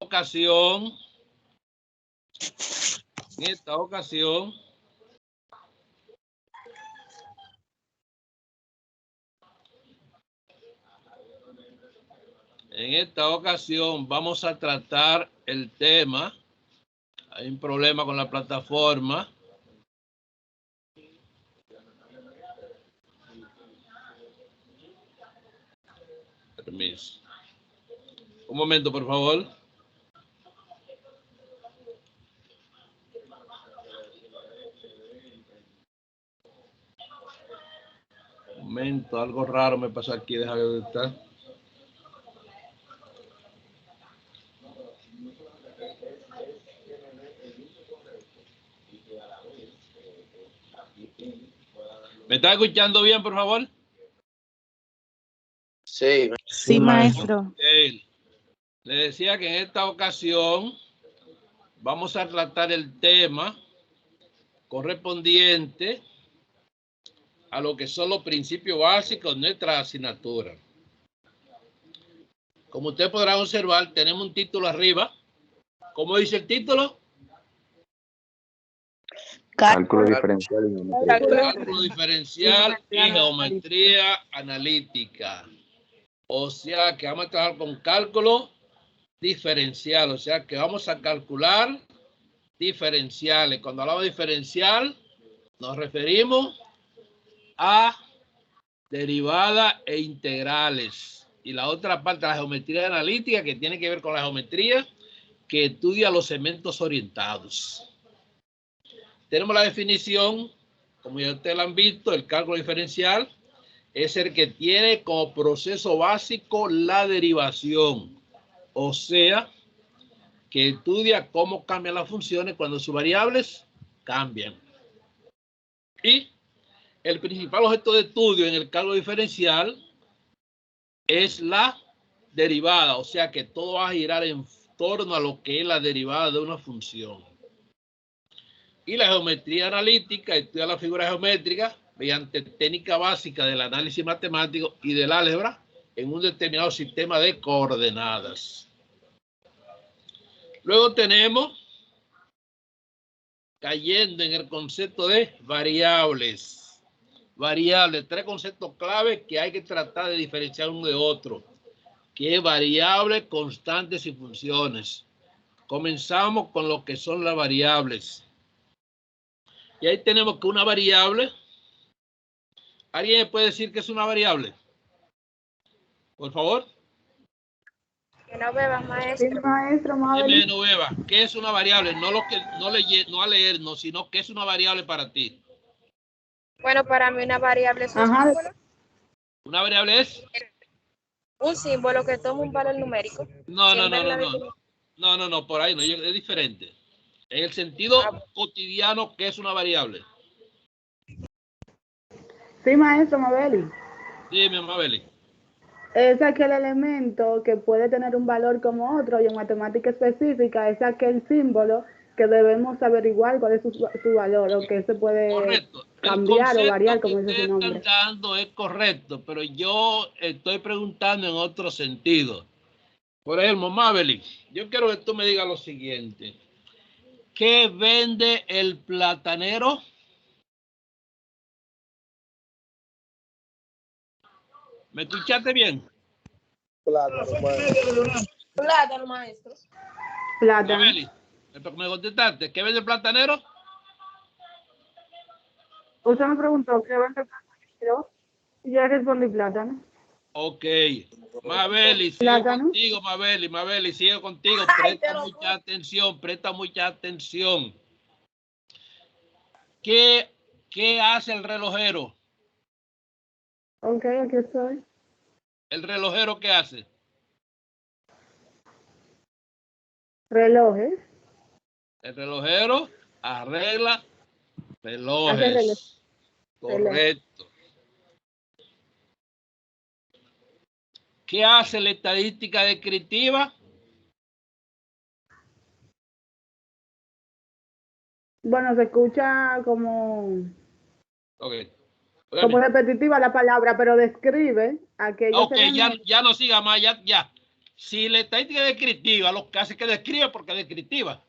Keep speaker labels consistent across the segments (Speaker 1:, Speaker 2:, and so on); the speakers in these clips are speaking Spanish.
Speaker 1: ocasión, vamos a tratar el tema. Hay un problema con la plataforma. Permiso. Un momento, por favor. Un momento, algo raro me pasó aquí. Déjame ver dónde está. ¿Me está escuchando bien, por favor?
Speaker 2: Sí.
Speaker 3: Sí, maestro.
Speaker 1: Okay. Le decía que en esta ocasión vamos a tratar el tema correspondiente a lo que son los principios básicos de nuestra asignatura. Como usted podrá observar, tenemos un título arriba. ¿Cómo dice el título?
Speaker 4: Cálculo diferencial y geometría.
Speaker 1: Cálculo diferencial y geometría analítica. O sea que vamos a trabajar con cálculo diferencial. O sea que vamos a calcular diferenciales. Cuando hablamos de diferencial, nos referimos a derivadas e integrales. Y la otra parte, la geometría analítica, que tiene que ver con la geometría que estudia los segmentos orientados. Tenemos la definición, como ya ustedes la han visto, el cálculo diferencial es el que tiene como proceso básico la derivación. O sea, que estudia cómo cambian las funciones cuando sus variables cambian. Y el principal objeto de estudio en el cálculo diferencial es la derivada, o sea que todo va a girar en torno a lo que es la derivada de una función. Y la geometría analítica estudia la figura geométrica mediante técnica básica del análisis matemático y del álgebra en un determinado sistema de coordenadas. Luego tenemos, cayendo en el concepto de variables. Variables, tres conceptos clave que hay que tratar de diferenciar uno de otro, que es variables, constantes y funciones. Comenzamos con lo que son las variables. Y ahí tenemos que una variable, ¿alguien me puede decir qué es una variable? Por favor.
Speaker 5: Que no beba, maestro.
Speaker 3: Sí, maestro,
Speaker 1: Dime, no beba. ¿Qué es una variable? No lo que no a leernos, sino qué es una variable para ti.
Speaker 5: Bueno, para mí una variable es un símbolo.
Speaker 1: ¿Una variable es?
Speaker 5: Un símbolo que toma un valor numérico.
Speaker 1: No, por ahí no, es diferente. En el sentido cotidiano, ¿qué es una variable?
Speaker 3: Sí, maestro Mabeli.
Speaker 1: Dime, Mabeli.
Speaker 3: Es aquel elemento que puede tener un valor como otro y en matemática específica es aquel símbolo que debemos averiguar cuál es su valor o que se puede cambiar o variar, como dice su nombre.
Speaker 1: El concepto que ustedes están dando es correcto, pero yo estoy preguntando en otro sentido. Por ejemplo, Mabeli, yo quiero que tú me digas lo siguiente. ¿Qué vende el platanero? ¿Me escuchaste bien?
Speaker 5: Plátano, maestro.
Speaker 3: Plátano.
Speaker 1: Mabeli, ¿me contestaste? ¿Qué vende el platanero?
Speaker 3: Usted me preguntó qué vende el platanero y yo respondí plátano.
Speaker 1: Ok. Mabeli, sigo contigo, Mabeli, sigo contigo. Presta mucha atención. ¿Qué hace el relojero?
Speaker 3: Ok, aquí estoy.
Speaker 1: ¿El relojero qué hace?
Speaker 3: Relojes.
Speaker 1: El relojero arregla relojes. Correcto. ¿Qué hace la estadística descriptiva?
Speaker 3: Bueno, se escucha como,
Speaker 1: Okay.
Speaker 3: como repetitiva la palabra, pero describe aquello.
Speaker 1: Ok, ya no siga más, ya. Si la estadística es descriptiva, lo que hace es que describe porque es descriptiva.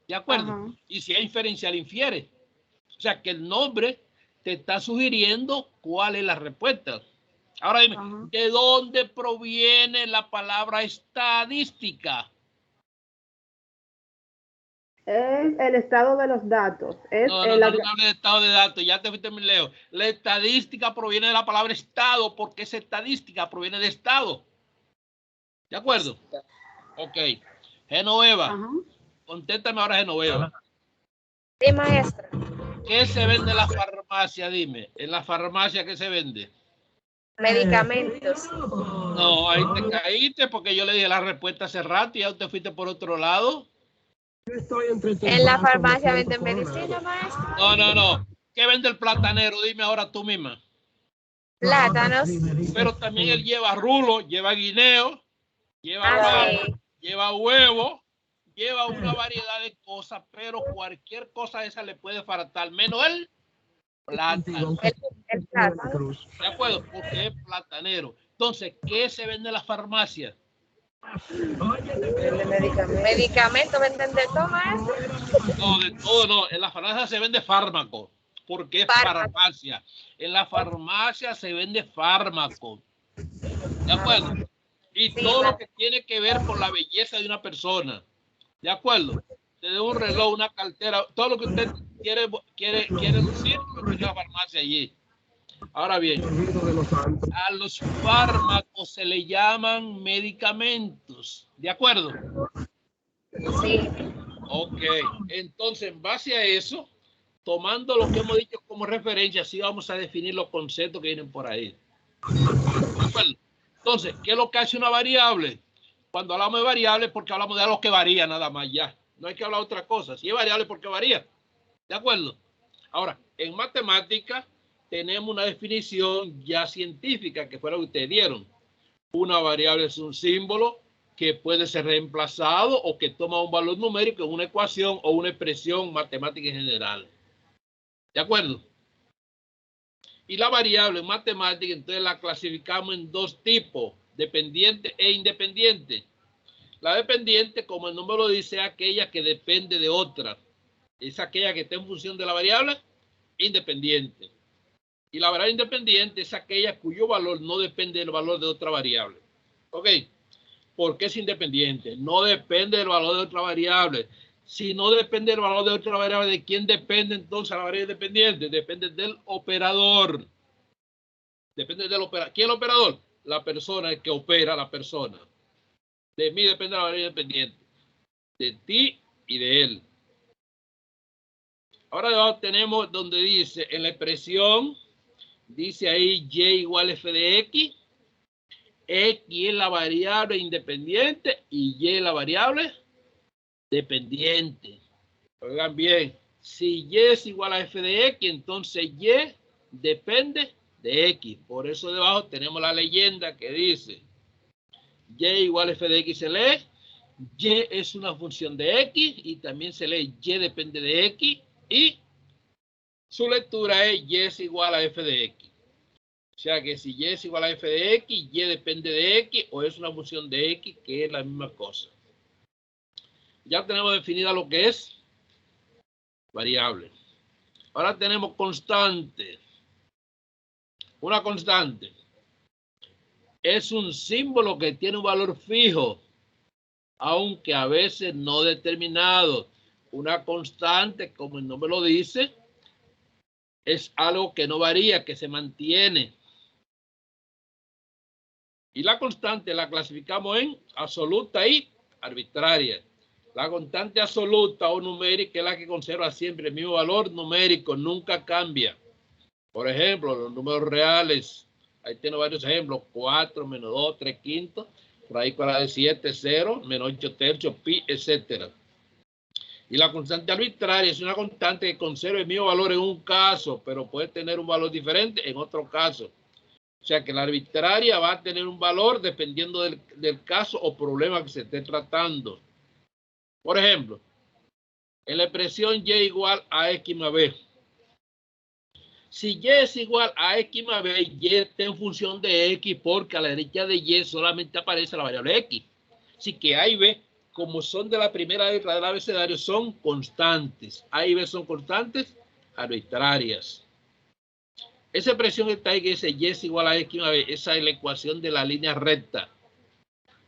Speaker 1: ¿De acuerdo?
Speaker 3: Ajá.
Speaker 1: Y si es inferencial, infiere. O sea, que el nombre te está sugiriendo cuál es la respuesta. Ahora dime,
Speaker 3: Ajá.
Speaker 1: ¿de dónde proviene la palabra estadística?
Speaker 3: Es el estado de los datos. Es
Speaker 1: No me hables de estado de datos, ya te fuiste muy lejos. La estadística proviene de la palabra estado, porque esa estadística proviene de estado. ¿De acuerdo? Ok. Genoveva.
Speaker 3: Ajá.
Speaker 1: Contéstame ahora, Genoveva.
Speaker 5: Sí, maestra.
Speaker 1: ¿Qué se vende en la farmacia? Dime. ¿En la farmacia qué se vende?
Speaker 5: Medicamentos.
Speaker 1: No, ahí te caíste porque yo le dije la respuesta hace rato y ya usted fuiste por otro lado.
Speaker 5: En la farmacia venden medicina, maestra.
Speaker 1: No. ¿Qué vende el platanero? Dime ahora tú misma.
Speaker 5: Plátanos.
Speaker 1: Pero también él lleva rulo, lleva guineo, lleva pan, lleva huevo, lleva una variedad de cosas, pero cualquier cosa de esa le puede faltar, menos el plátano.
Speaker 5: El plátano.
Speaker 1: ¿De acuerdo? Porque es platanero. Entonces, ¿qué se vende en la farmacia?
Speaker 5: Medicamentos venden de todo, maestra.
Speaker 1: No, de todo no. En la farmacia se vende fármaco, porque es farmacia. En la farmacia se vende fármaco. ¿De acuerdo? Y todo lo que tiene que ver con la belleza de una persona. ¿De acuerdo? Desde un reloj, una cartera, todo lo que usted quiere lucir, lo tiene la farmacia allí. Ahora bien, a los fármacos se le llaman medicamentos. ¿De acuerdo?
Speaker 5: Sí.
Speaker 1: Ok. Entonces, en base a eso, tomando lo que hemos dicho como referencia, así vamos a definir los conceptos que vienen por ahí. ¿De acuerdo? Entonces, ¿qué es lo que hace una variable? Cuando hablamos de variable, porque hablamos de algo que varía nada más ya. No hay que hablar de otra cosa. Si es variable, porque varía. ¿De acuerdo? Ahora, en matemática tenemos una definición ya científica, que fue la que ustedes dieron. Una variable es un símbolo que puede ser reemplazado o que toma un valor numérico en una ecuación o una expresión matemática en general. ¿De acuerdo? Y la variable en matemática, entonces la clasificamos en dos tipos, dependiente e independiente. La dependiente, como el nombre lo dice, es aquella que depende de otra. Es aquella que está en función de la variable independiente. Y la variable independiente es aquella cuyo valor no depende del valor de otra variable. ¿Ok? ¿Por qué es independiente? No depende del valor de otra variable. Si no depende del valor de otra variable, ¿de quién depende entonces la variable independiente? Depende del operador. Depende del operador. ¿Quién es el operador? La persona, el que opera la persona. De mí depende la variable independiente. De ti y de él. Ahora debajo tenemos donde dice, en la expresión, dice ahí y igual f de x. X es la variable independiente y y es la variable dependiente. Oigan bien, si y es igual a f de x, entonces y depende de x. Por eso debajo tenemos la leyenda que dice y igual a f de x se lee, y es una función de x y también se lee y depende de x y su lectura es y es igual a f de x. O sea que si y es igual a f de x, y depende de x o es una función de x, que es la misma cosa. Ya tenemos definida lo que es variable. Ahora tenemos constante. Una constante es un símbolo que tiene un valor fijo, aunque a veces no determinado. Una constante, como el nombre lo dice, es algo que no varía, que se mantiene. Y la constante la clasificamos en absoluta y arbitraria. La constante absoluta o numérica es la que conserva siempre el mismo valor numérico, nunca cambia. Por ejemplo, los números reales, ahí tengo varios ejemplos, 4, menos 2, 3 quintos, raíz cuadrada de 7, 0, menos 8 tercios, pi, etc. Y la constante arbitraria es una constante que conserva el mismo valor en un caso, pero puede tener un valor diferente en otro caso. O sea que la arbitraria va a tener un valor dependiendo del caso o problema que se esté tratando. Por ejemplo, en la expresión y igual a x más b. Si y es igual a x más b, y está en función de x porque a la derecha de y solamente aparece la variable x. Así que A y B, como son de la primera letra del abecedario, son constantes. A y B son constantes arbitrarias. Esa expresión que está ahí que dice y es igual a X más B, esa es la ecuación de la línea recta,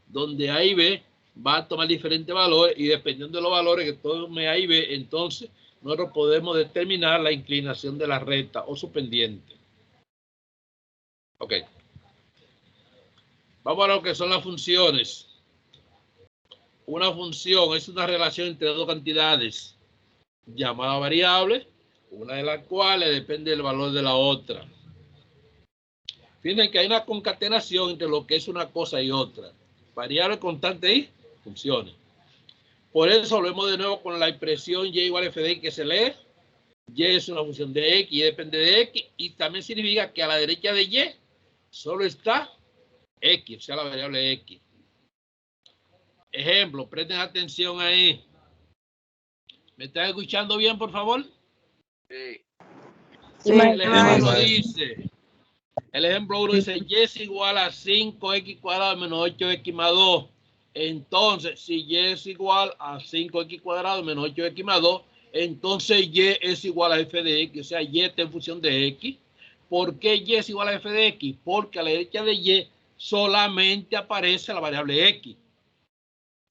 Speaker 1: donde A y B va a tomar diferentes valores y dependiendo de los valores que tome A y B, entonces nosotros podemos determinar la inclinación de la recta o su pendiente. Ok. Vamos a lo que son las funciones. Una función es una relación entre dos cantidades llamada variable, una de las cuales depende del valor de la otra. Fíjense que hay una concatenación entre lo que es una cosa y otra. Variable, constante y funciones. Por eso volvemos de nuevo con la expresión y igual a f de x que se lee. Y es una función de x y depende de x. Y también significa que a la derecha de y solo está x, o sea, la variable x. Ejemplo, presten atención ahí. ¿Me están escuchando bien, por favor?
Speaker 2: Sí.
Speaker 1: El ejemplo dice, y es igual a 5x cuadrado menos 8x más 2. Entonces, si y es igual a 5x cuadrado menos 8x más 2, entonces y es igual a f de x, o sea, y está en función de x. ¿Por qué y es igual a f de x? Porque a la derecha de y solamente aparece la variable x.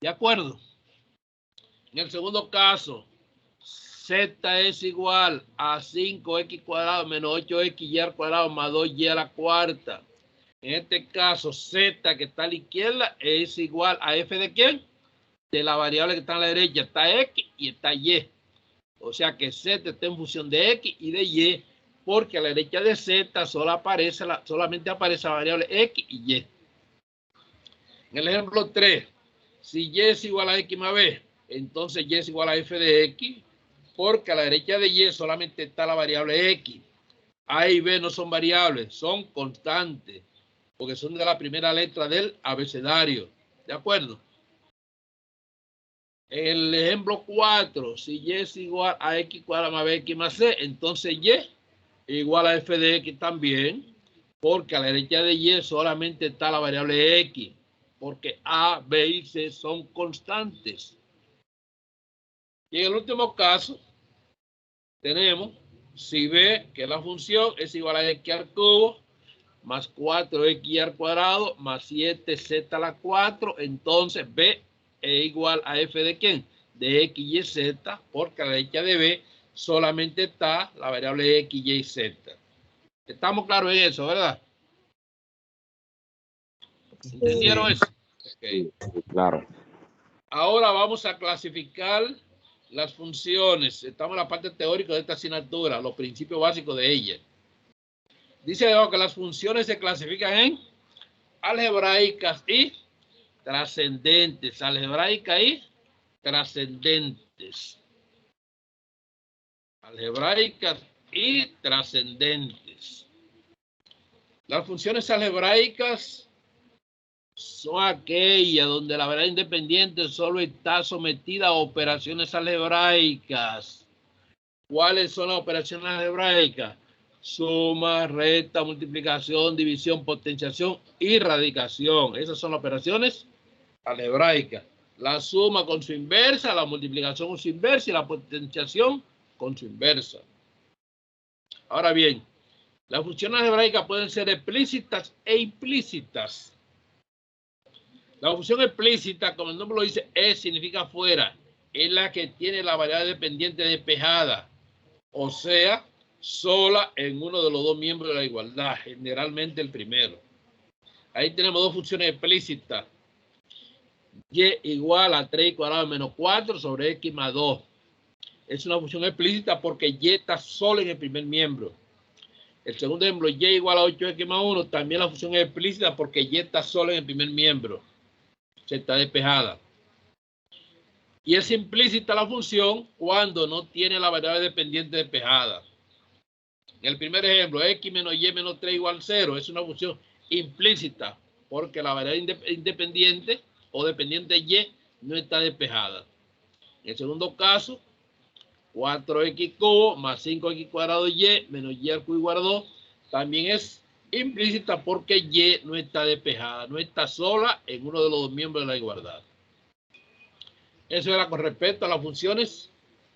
Speaker 1: ¿De acuerdo? En el segundo caso, z es igual a 5x cuadrado menos 8xy al cuadrado más 2y a la cuarta. En este caso, z que está a la izquierda es igual a f de ¿quién? De la variable que está a la derecha. Está x y está y. O sea que z está en función de x y de y, porque a la derecha de z solamente aparece la variable x y y. En el ejemplo 3, si y es igual a x más b, entonces y es igual a f de x, porque a la derecha de y solamente está la variable x. A y b no son variables, son constantes, porque son de la primera letra del abecedario. ¿De acuerdo? En el ejemplo 4, si y es igual a x cuadrado más bx más c, entonces y igual a f de x también, porque a la derecha de y solamente está la variable x, porque a, b y c son constantes. Y en el último caso, tenemos si b, que la función es igual a x al cubo, más 4x al cuadrado, más 7z a la 4, entonces b es igual a f de ¿quién? De x y z, porque a la derecha de b solamente está la variable x, y z. Estamos claros en eso, ¿verdad? ¿Entendieron eso? Okay.
Speaker 4: Claro.
Speaker 1: Ahora vamos a clasificar las funciones. Estamos en la parte teórica de esta asignatura, los principios básicos de ella. Dice que las funciones se clasifican en algebraicas y trascendentes. Algebraicas y trascendentes. Algebraicas y trascendentes. Las funciones algebraicas son aquellas donde la variable independiente solo está sometida a operaciones algebraicas. ¿Cuáles son las operaciones algebraicas? Suma, resta, multiplicación, división, potenciación y radicación. Esas son las operaciones algebraicas. La suma con su inversa, la multiplicación con su inversa y la potenciación con su inversa. Ahora bien, las funciones algebraicas pueden ser explícitas e implícitas. La función explícita, como el nombre lo dice, significa fuera. Es la que tiene la variable dependiente despejada. O sea, sola en uno de los dos miembros de la igualdad, generalmente el primero. Ahí tenemos dos funciones explícitas. Y igual a 3 cuadrado menos 4 sobre x más 2. Es una función explícita porque y está solo en el primer miembro. El segundo ejemplo, y igual a 8x más 1, también la función es explícita porque y está solo en el primer miembro. Se está despejada. Y es implícita la función cuando no tiene la variable dependiente despejada. En el primer ejemplo, x menos y menos 3 igual a 0. Es una función implícita porque la variable independiente o dependiente y no está despejada. En el segundo caso, 4x cubo más 5x cuadrado y menos y al cubo igual a 2 también es implícita porque y no está despejada, no está sola en uno de los dos miembros de la igualdad. Eso era con respecto a las funciones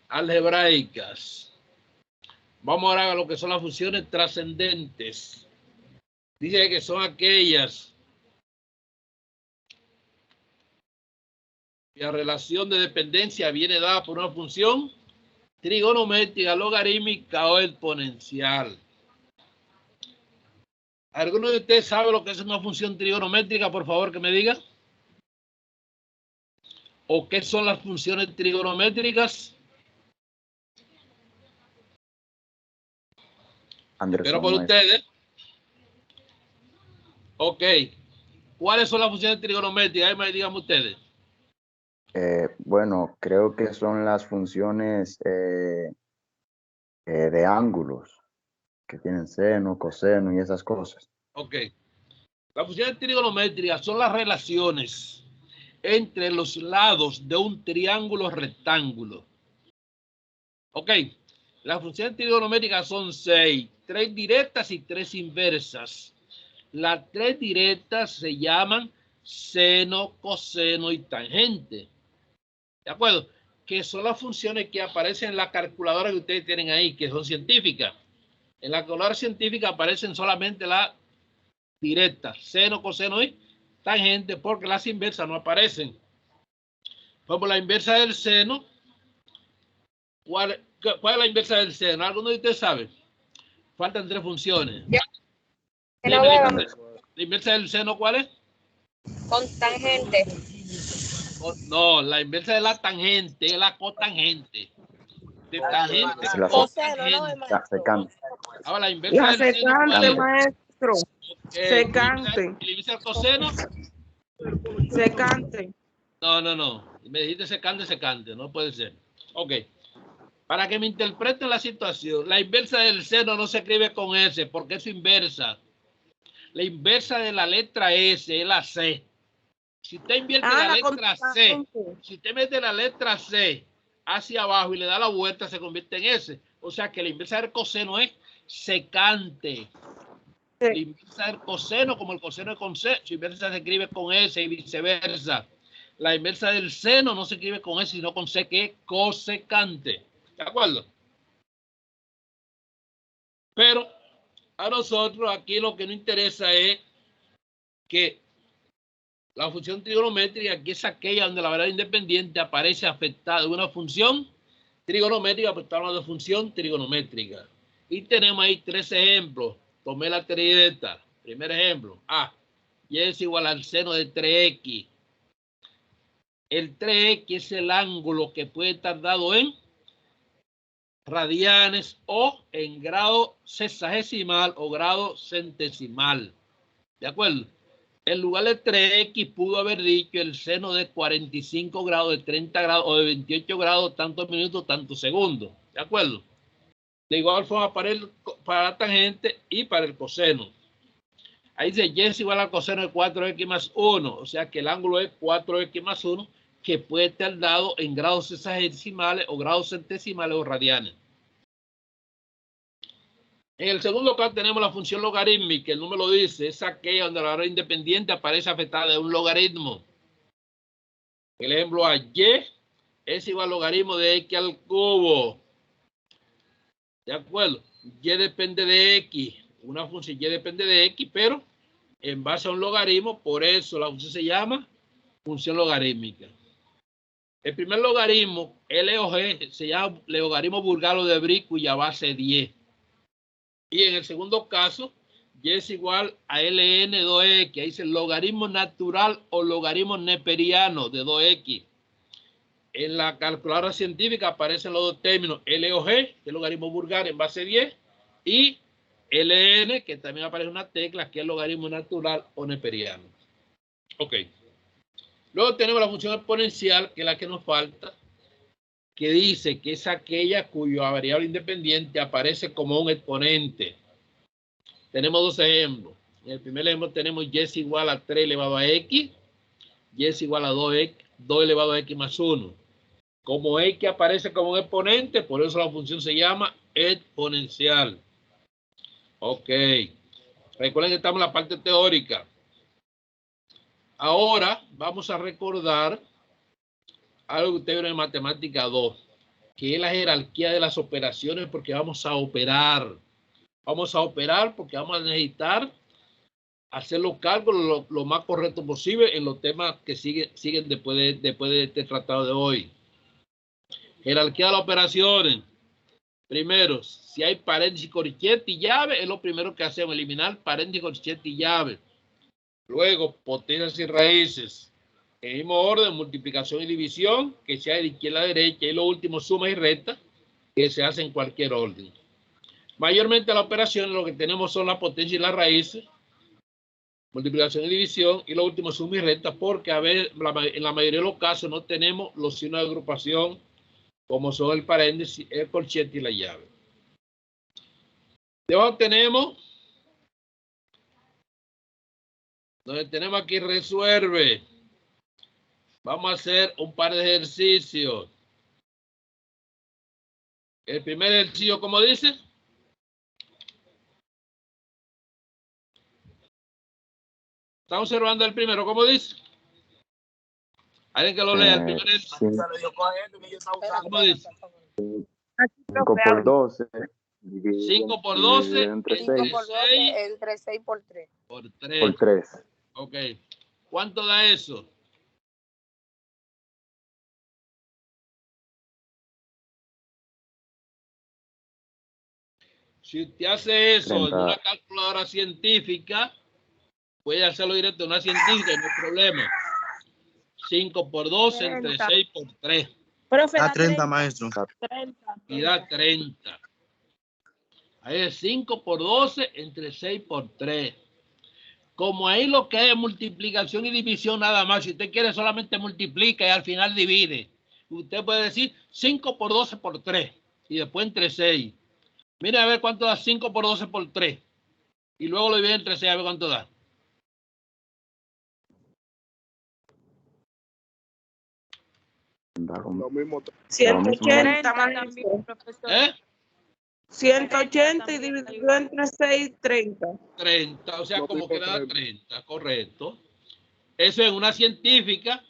Speaker 1: algebraicas. Vamos ahora a lo que son las funciones trascendentes. Dice que son aquellas cuya relación de dependencia viene dada por una función trigonométrica, logarítmica o exponencial. ¿Alguno de ustedes sabe lo que es una función trigonométrica? Por favor, que me diga. ¿O qué son las funciones trigonométricas?
Speaker 4: Anderson,
Speaker 1: Pero por ustedes. Ok. ¿Cuáles son las funciones trigonométricas? Ahí me digan ustedes.
Speaker 4: Bueno, creo que son las funciones de ángulos, que tienen seno, coseno y esas cosas.
Speaker 1: Ok. Las funciones trigonométricas son las relaciones entre los lados de un triángulo rectángulo. Ok. Las funciones trigonométricas son 6, 3 directas y 3 inversas. Las 3 directas se llaman seno, coseno y tangente. ¿De acuerdo? Que son las funciones que aparecen en la calculadora que ustedes tienen ahí, que son científicas. En la calculadora científica aparecen solamente las directas, seno, coseno y tangente, porque las inversas no aparecen. Como la inversa del seno, ¿cuál es la inversa del seno? ¿Alguno de ustedes sabe? Faltan 3 funciones. La inversa del seno, ¿cuál es?
Speaker 5: Con tangente.
Speaker 1: No, la inversa de la tangente es la cotangente. De tangente
Speaker 4: Es la
Speaker 5: Coseno, ¿no?
Speaker 4: secante.
Speaker 1: Ahora la inversa del seno, ¿cuál es?
Speaker 2: Maestro. Secante.
Speaker 1: ¿Y la inversa del coseno?
Speaker 2: Secante.
Speaker 1: No. Me dijiste secante. No puede ser. Ok. Para que me interpreten la situación, la inversa del seno no se escribe con S porque es inversa. La inversa de la letra S es la C. Si usted invierte la letra C, si usted mete la letra C hacia abajo y le da la vuelta, se convierte en S. O sea que la inversa del coseno es secante. La inversa del coseno, como el coseno es con C, su inversa se escribe con S y viceversa. La inversa del seno no se escribe con S, sino con C, que es cosecante. ¿De acuerdo? Pero a nosotros aquí lo que nos interesa es que la función trigonométrica, que es aquella donde la variable independiente aparece afectada de una función trigonométrica, pues estamos hablando de función trigonométrica. Y tenemos ahí 3 ejemplos. Tomé la trieta. Primer ejemplo, A, y es igual al seno de 3x. El 3x es el ángulo que puede estar dado en radianes o en grado sexagesimal o grado centesimal. ¿De acuerdo? En lugar de 3x pudo haber dicho el seno de 45 grados, de 30 grados o de 28 grados, tantos minutos, tantos segundos. ¿De acuerdo? De igual forma para la tangente y para el coseno. Ahí dice y es igual al coseno de 4x más 1. O sea que el ángulo es 4x más 1, que puede estar dado en grados sexagesimales o grados centesimales o radianes. En el segundo caso tenemos la función logarítmica, el número dice, es aquella donde la variable independiente aparece afectada de un logaritmo. El ejemplo a y es igual al logaritmo de x al cubo. ¿De acuerdo? Y depende de x. Una función y depende de x, pero en base a un logaritmo, por eso la función se llama función logarítmica. El primer logaritmo, L o G, se llama logaritmo búlgaro de Brie, cuya base es 10. Y en el segundo caso, y es igual a ln 2x, ahí dice el logaritmo natural o logaritmo neperiano de 2x. En la calculadora científica aparecen los dos términos, L o G, que es el logaritmo búlgaro en base 10, y ln, que también aparece una tecla, que es el logaritmo natural o neperiano. Ok. Luego tenemos la función exponencial, que es la que nos falta, que dice que es aquella cuya variable independiente aparece como un exponente. Tenemos 2 ejemplos. En el primer ejemplo tenemos y es igual a 3 elevado a x, y es igual a 2x, 2 elevado a x más 1. Como x aparece como un exponente, por eso la función se llama exponencial. Ok. Recuerden que estamos en la parte teórica. Ahora vamos a recordar algo que usted ve en matemática 2, que es la jerarquía de las operaciones, porque vamos a operar. Vamos a operar porque vamos a necesitar hacer los cálculos lo más correcto posible en los temas que siguen después de este tratado de hoy. Jerarquía de las operaciones. Primero, si hay paréntesis, corchete y llave, es lo primero que hacemos, eliminar paréntesis, corchete y llave. Luego, potencias y raíces. En el mismo orden, multiplicación y división, que sea de izquierda a derecha. Y lo último, suma y resta, que se hace en cualquier orden. Mayormente las operaciones lo que tenemos son la potencia y las raíces, multiplicación y división, y lo último, suma y resta, porque a ver, en la mayoría de los casos no tenemos los signos de agrupación, como son el paréntesis, el corchete y la llave. Debajo tenemos, donde tenemos aquí resuelve. Vamos a hacer un par de ejercicios. El primer ejercicio, ¿cómo dice? ¿Está observando el primero? ¿Cómo dice? Alguien que lo lea. El primer ejercicio. ¿Cómo dice?
Speaker 4: 5 por 12.
Speaker 1: 5 por 12
Speaker 4: entre
Speaker 5: 5
Speaker 4: 6
Speaker 5: por 12 entre 6 por 3.
Speaker 1: por 3.
Speaker 4: por 3.
Speaker 1: Ok. ¿Cuánto da eso? Si usted hace eso
Speaker 4: 30.
Speaker 1: en una calculadora científica, puede hacerlo directo en una científica y no hay problema. 5 por 12 entre 6 por 3.
Speaker 2: Profe,
Speaker 6: Da 30, maestro.
Speaker 2: 30.
Speaker 1: Y da 30. Ahí es 5 por 12 entre 6 por 3. Como ahí lo que es multiplicación y división nada más, si usted quiere solamente multiplica y al final divide. Usted puede decir 5 por 12 por 3 y después entre 6. Mire a ver cuánto da 5 por 12 por 3. Y luego lo divide entre 6 a ver cuánto da.
Speaker 4: Lo mismo.
Speaker 2: 180 también, profesor. 180 y dividido entre 6, 30.
Speaker 1: 30, o sea, como que da 30, correcto. Eso es una científica.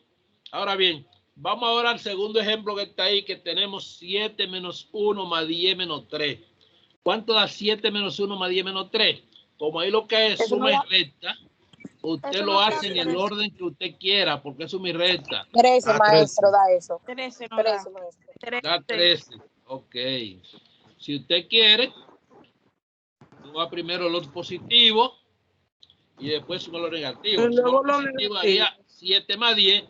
Speaker 1: Ahora bien, vamos ahora al segundo ejemplo que está ahí, que tenemos 7 menos 1 más 10 menos 3. ¿Cuánto da 7 menos 1 más 10 menos 3? Como ahí lo que es suma y resta, usted lo hace en el orden que usted quiera, porque es suma y resta.
Speaker 5: 13, maestro, da eso.
Speaker 2: 13 no
Speaker 5: 13,
Speaker 2: da.
Speaker 5: maestro.
Speaker 1: Da 13. Ok. Si usted quiere, suma primero los positivos y después suma los negativos.
Speaker 2: Y luego
Speaker 1: Suma
Speaker 2: los
Speaker 1: positivos
Speaker 2: negativos.
Speaker 1: haría 7 más 10,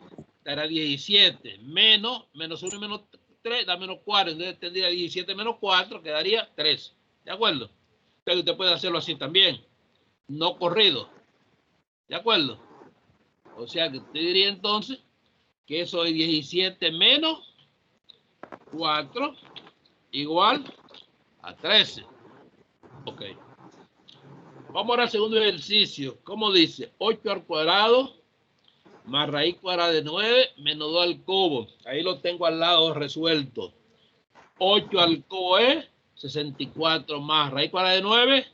Speaker 1: dará 17. Menos 1 y menos 3 da menos 4. Entonces tendría 17 menos 4, quedaría 13. ¿De acuerdo? Entonces usted puede hacerlo así también. No corrido. ¿De acuerdo? O sea que usted diría entonces que eso es 17 menos 4 igual a 13. Ok. Vamos ahora al segundo ejercicio. ¿Cómo dice? 8 al cuadrado más raíz cuadrada de 9 menos 2 al cubo. Ahí lo tengo al lado resuelto. 8 al cubo es 64 más raíz cuadrada de 9,